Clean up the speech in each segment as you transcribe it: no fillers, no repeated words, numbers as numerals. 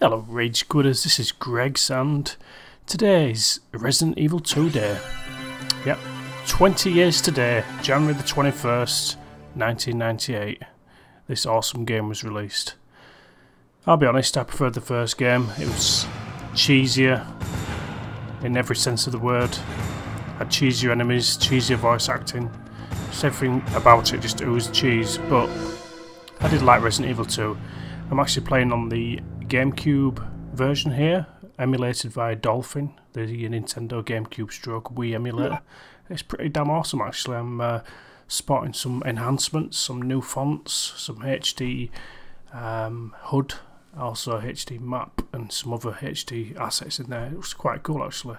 Hello Rage Quitters, this is Greg's and today's Resident Evil 2 day. Yep, 20 years today, January the 21st, 1998, this awesome game was released. I'll be honest, I preferred the first game. It was cheesier in every sense of the word. Had cheesier enemies, cheesier voice acting, just everything about it just oozed cheese, but I did like Resident Evil 2. I'm actually playing on the GameCube version here, emulated via Dolphin, the Nintendo GameCube stroke Wii emulator. It's pretty damn awesome actually. I'm spotting some enhancements, some new fonts, some HD HUD, also HD map and some other HD assets in there. It looks quite cool actually.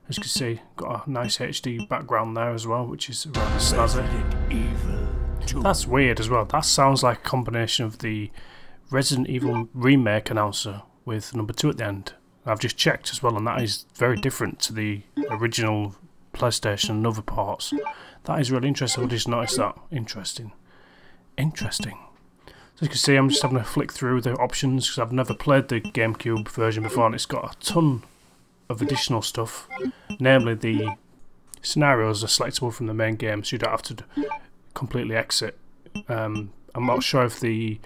As you can see, got a nice HD background there as well, which is rather snazzy. That's weird as well. That sounds like a combination of the Resident Evil Remake announcer with number 2 at the end. I've just checked as well, and that is very different to the original PlayStation and other ports. That is really interesting. I just noticed that. Interesting. Interesting. So as you can see, I'm just having a flick through the options because I've never played the GameCube version before, and it's got a ton of additional stuff. Namely, the scenarios are selectable from the main game, so you don't have to completely exit. I'm not sure if the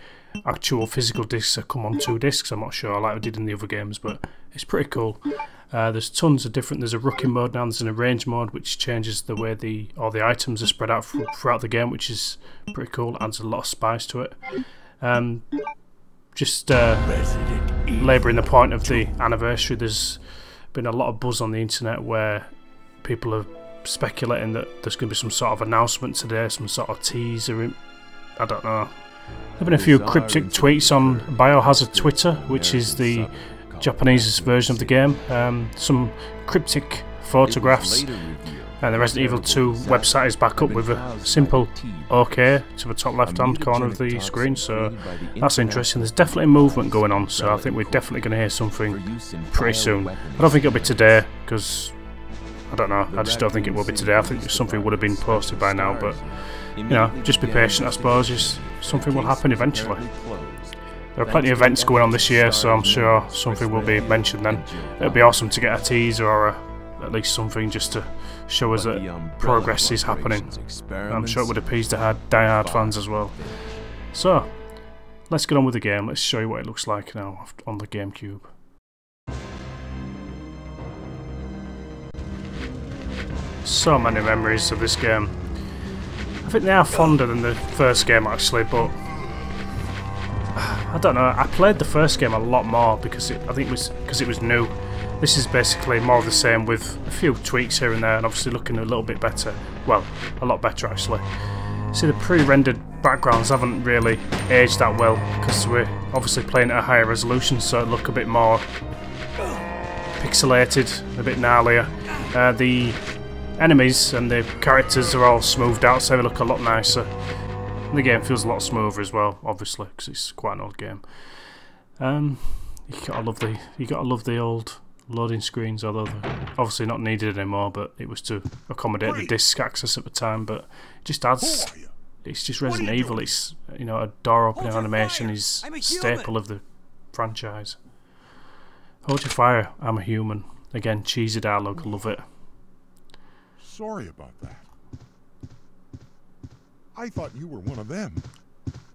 actual physical discs are come on 2 discs. I'm not sure, like I did in the other games, but it's pretty cool. There's tons of different. There's a rookie mode now. There's an arrange mode which changes the way all the items are spread out throughout the game, which is pretty cool. Adds a lot of spice to it. Just labouring the point of the anniversary. There's been a lot of buzz on the internet where people are speculating that there's going to be some sort of announcement today, some sort of teaser. I don't know. There have been a few cryptic tweets on Biohazard Twitter, which is the Japanese version of the game. Some cryptic photographs, and the Resident Evil 2 website is back up with a simple OK to the top left hand corner of the screen, so that's interesting. There's definitely movement going on, so I think we're definitely going to hear something pretty soon. I don't think it'll be today, because I don't know, I just don't think it will be today. I think something would have been posted by now, but you know, just be patient I suppose. Just something will happen eventually. There are plenty of events going on this year, so I'm sure something will be mentioned then. It'll be awesome to get a teaser or at least something just to show us that progress is happening. I'm sure it would appease the die-hard fans as well. So, let's get on with the game. Let's show you what it looks like now on the GameCube. So many memories of this game. I think they are fonder than the first game actually, but I don't know. I played the first game a lot more because it was new. This is basically more of the same with a few tweaks here and there, and obviously looking a little bit better. Well, a lot better actually. See, the pre-rendered backgrounds haven't really aged that well because we're obviously playing at a higher resolution, so it look a bit more pixelated, a bit gnarlier. The enemies and the characters are all smoothed out, so they look a lot nicer. And the game feels a lot smoother as well, obviously, because it's quite an old game. You gotta love the old loading screens, although they're obviously not needed anymore. But it was to accommodate the disc access at the time. But it just adds. It's just Resident Evil. It's, you know, a door opening animation is a staple of the franchise. Hold your fire. I'm a human. Again, cheesy dialogue. Love it. Sorry about that. I thought you were one of them.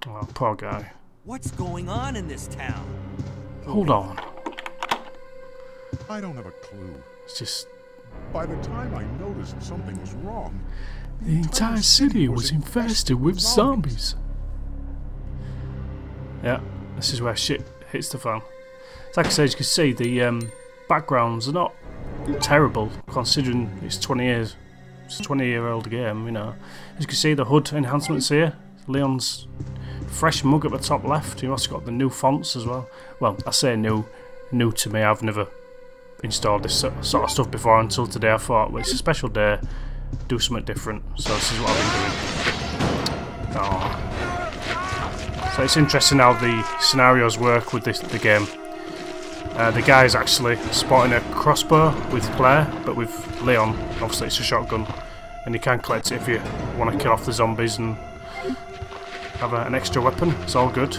Oh, poor guy. What's going on in this town? Hold on. I don't have a clue. It's just... By the time I noticed something was wrong, the entire city was infested with zombies. Yeah, this is where shit hits the fan. Like I said, as you can see, the backgrounds are not terrible considering it's 20 years. It's a 20-year-old game, you know. As you can see, the HUD enhancements here. Leon's fresh mug at the top left. You've also got the new fonts as well. Well, I say new to me. I've never installed this sort of stuff before until today. I thought, well, it's a special day, do something different. So this is what I've been doing. Oh. So it's interesting how the scenarios work with the game. The guy's actually spotting a crossbow with Claire, but with Leon, obviously it's a shotgun, and you can collect it if you want to kill off the zombies and have an extra weapon. It's all good.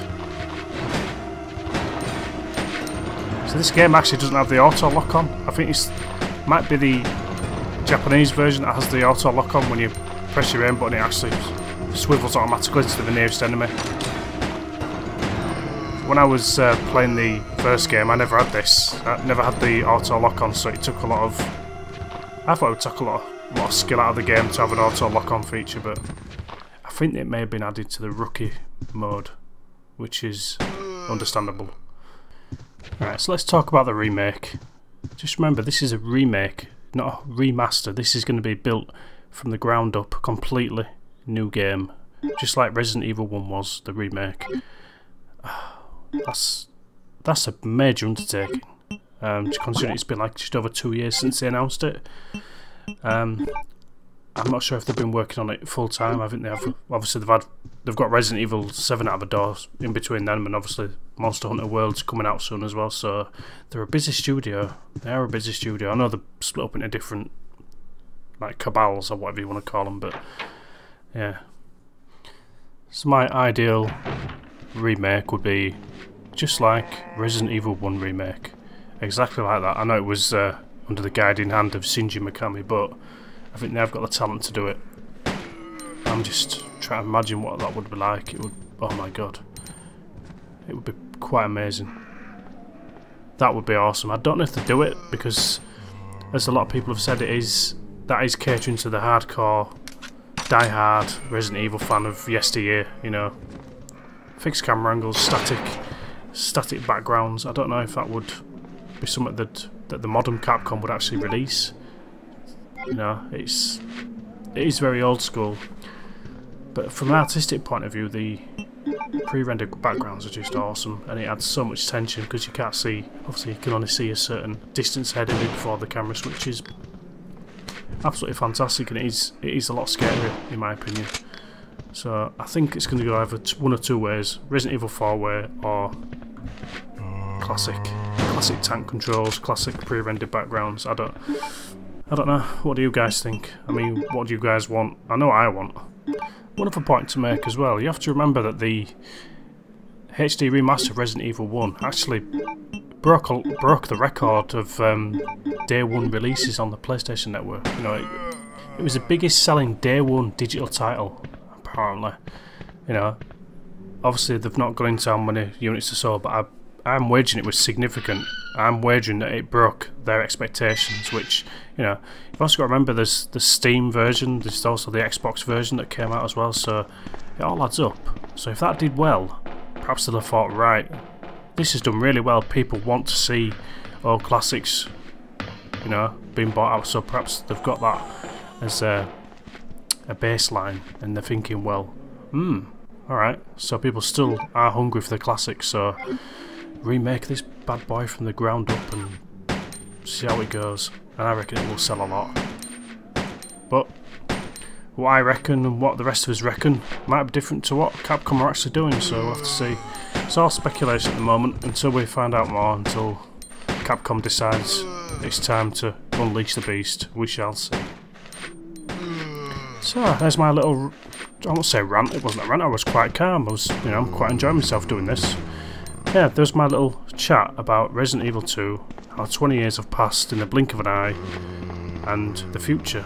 So this game actually doesn't have the auto lock on. I think it might be the Japanese version that has the auto lock on. When you press your aim button, it actually swivels automatically to the nearest enemy. When I was playing the first game, I never had this. I never had the auto lock on, so it took a lot of... I thought it would take a lot of skill out of the game to have an auto lock on feature, but I think it may have been added to the rookie mode, which is understandable. Alright, so let's talk about the remake. Just remember, this is a remake, not a remaster. This is going to be built from the ground up, completely new game, just like Resident Evil 1 was, the remake. That's a major undertaking, considering it's been like just over 2 years since they announced it. I'm not sure if they've been working on it full time. I think they have. Obviously, they've got Resident Evil 7 out of the door in between them, and obviously Monster Hunter World's coming out soon as well. So they're a busy studio. They are a busy studio. I know they're split up into different like cabals or whatever you want to call them, but yeah. So my ideal remake would be just like Resident Evil 1 remake, exactly like that. I know it was under the guiding hand of Shinji Mikami, but I think they've got the talent to do it. I'm just trying to imagine what that would be like. It would, oh my god, it would be quite amazing. That would be awesome. I don't know if they do it, because as a lot of people have said, that is catering to the hardcore, die-hard Resident Evil fan of yesteryear, you know. Fixed camera angles, static backgrounds. I don't know if that would be something that the modern Capcom would actually release. You know, it is very old school, but from an artistic point of view, the pre-rendered backgrounds are just awesome, and it adds so much tension because you can't see. Obviously, you can only see a certain distance ahead of you before the camera switches. Absolutely fantastic, and it is a lot scarier in my opinion. So I think it's going to go either one or two ways: Resident Evil 4 way, or classic tank controls, classic pre-rendered backgrounds. I don't know. What do you guys think? I mean, what do you guys want? I know I want. One other point to make as well, you have to remember that the HD remaster of Resident Evil 1 actually broke the record of day one releases on the PlayStation Network. You know, it was the biggest selling day one digital title, apparently. You know, obviously they've not gone into how many units they sold, but I'm wagering it was significant. I'm wagering that it broke their expectations, which, you know, you've also got to remember there's the Steam version, there's also the Xbox version that came out as well, so it all adds up. So if that did well, perhaps they'll have thought, right, this has done really well, people want to see old classics, you know, being bought out, so perhaps they've got that as a baseline, and they're thinking, well, alright, so people still are hungry for the classics, so remake this bad boy from the ground up and see how it goes, and I reckon it will sell a lot. But what I reckon and what the rest of us reckon might be different to what Capcom are actually doing, so we'll have to see. It's all speculation at the moment until we find out more, until Capcom decides it's time to unleash the beast. We shall see. So there's my little, I won't say rant, it wasn't a rant, I was quite calm. I'm quite enjoying myself doing this. Yeah, there's my little chat about Resident Evil 2, how 20 years have passed in the blink of an eye, and the future.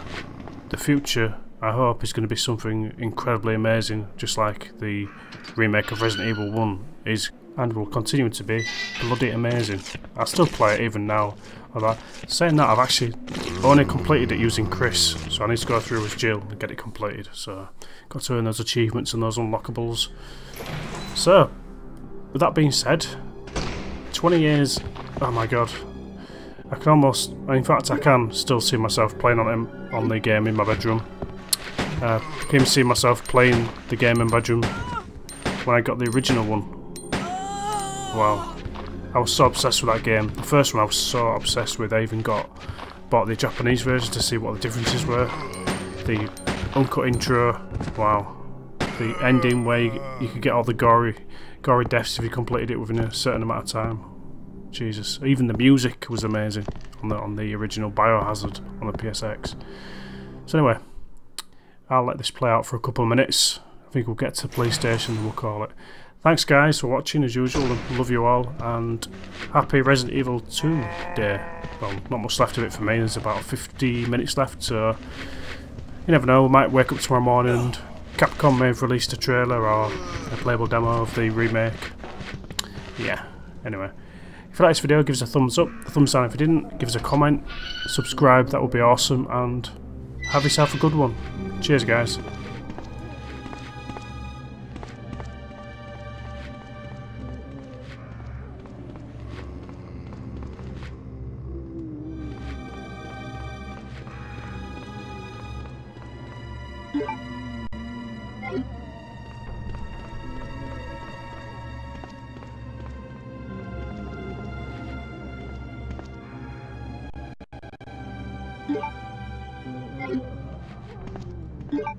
The future, I hope, is going to be something incredibly amazing, just like the remake of Resident Evil 1 is, and will continue to be bloody amazing. I still play it even now. Although, saying that, I've actually only completed it using Chris, so I need to go through with Jill and get it completed. So, got to earn those achievements and those unlockables. So, with that being said, 20 years, oh my god, I can almost, in fact I can still see myself playing on the game in my bedroom. I can see myself playing the game in my bedroom when I got the original one. Wow, I was so obsessed with that game. The first one I was so obsessed with, I even bought the Japanese version to see what the differences were. The uncut intro, wow. The ending where you could get all the gory deaths if you completed it within a certain amount of time. Jesus, even the music was amazing on the original Biohazard on the PSX. So anyway, I'll let this play out for a couple of minutes. I think we'll get to PlayStation and we'll call it. thanks guys for watching as usual, love you all, and happy Resident Evil 2 day. Well, not much left of it for me, there's about 50 minutes left, so you never know, we might wake up tomorrow morning and Capcom may have released a trailer or a playable demo of the remake. Yeah, anyway. If you like this video, give us a thumbs up, a thumbs down if you didn't, give us a comment, subscribe, that would be awesome, and have yourself a good one. Cheers guys. Yeah.